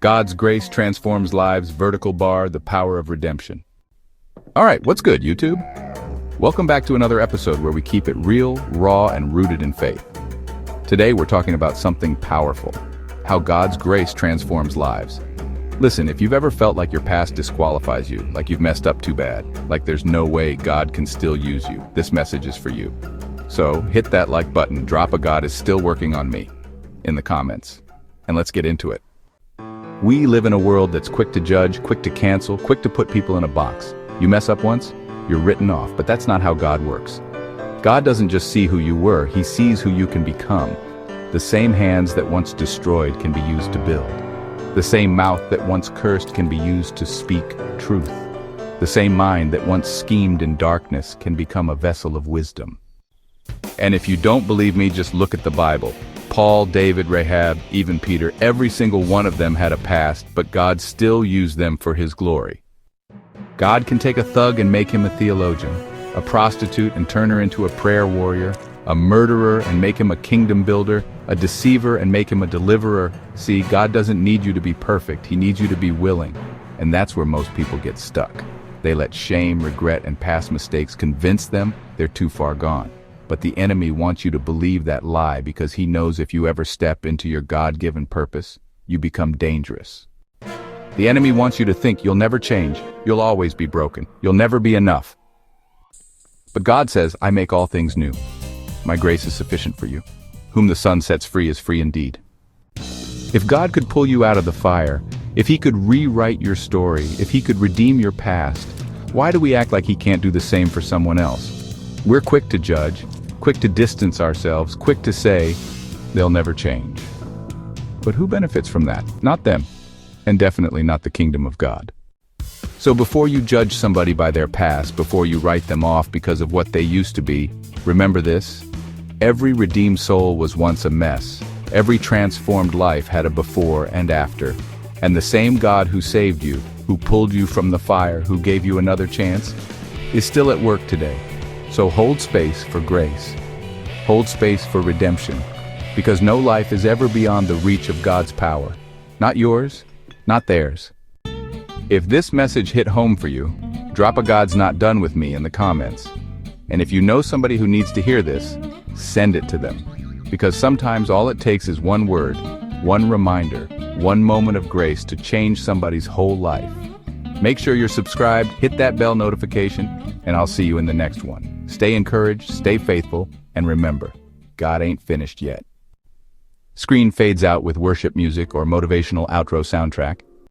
God's grace transforms lives, vertical bar, the power of redemption. All right, what's good, YouTube? Welcome back to another episode where we keep it real, raw, and rooted in faith. Today, we're talking about something powerful, how God's grace transforms lives. Listen, if you've ever felt like your past disqualifies you, like you've messed up too bad, like there's no way God can still use you, this message is for you. So hit that like button, drop a "God is still working on me" in the comments, and let's get into it. We live in a world that's quick to judge, quick to cancel, quick to put people in a box. You mess up once, you're written off, but that's not how God works. God doesn't just see who you were, He sees who you can become. The same hands that once destroyed can be used to build. The same mouth that once cursed can be used to speak truth. The same mind that once schemed in darkness can become a vessel of wisdom. And if you don't believe me, just look at the Bible. Paul, David, Rahab, even Peter, every single one of them had a past, but God still used them for His glory. God can take a thug and make him a theologian, a prostitute and turn her into a prayer warrior, a murderer and make him a kingdom builder, a deceiver and make him a deliverer. See, God doesn't need you to be perfect, He needs you to be willing. And that's where most people get stuck. They let shame, regret, and past mistakes convince them they're too far gone. But the enemy wants you to believe that lie because he knows if you ever step into your God-given purpose, you become dangerous. The enemy wants you to think you'll never change, you'll always be broken, you'll never be enough. But God says, "I make all things new. My grace is sufficient for you. Whom the Son sets free is free indeed." If God could pull you out of the fire, if He could rewrite your story, if He could redeem your past, why do we act like He can't do the same for someone else? We're quick to judge, quick to distance ourselves, quick to say, "They'll never change." But who benefits from that? Not them, and definitely not the kingdom of God. So before you judge somebody by their past, before you write them off because of what they used to be, remember this: every redeemed soul was once a mess. Every transformed life had a before and after. And the same God who saved you, who pulled you from the fire, who gave you another chance, is still at work today. So hold space for grace. Hold space for redemption, because no life is ever beyond the reach of God's power. Not yours, not theirs. If this message hit home for you, drop a "God's not done with me" in the comments. And if you know somebody who needs to hear this, send it to them. Because sometimes all it takes is one word, one reminder, one moment of grace to change somebody's whole life. Make sure you're subscribed, hit that bell notification, and I'll see you in the next one. Stay encouraged, stay faithful, and remember, God ain't finished yet. Screen fades out with worship music or motivational outro soundtrack.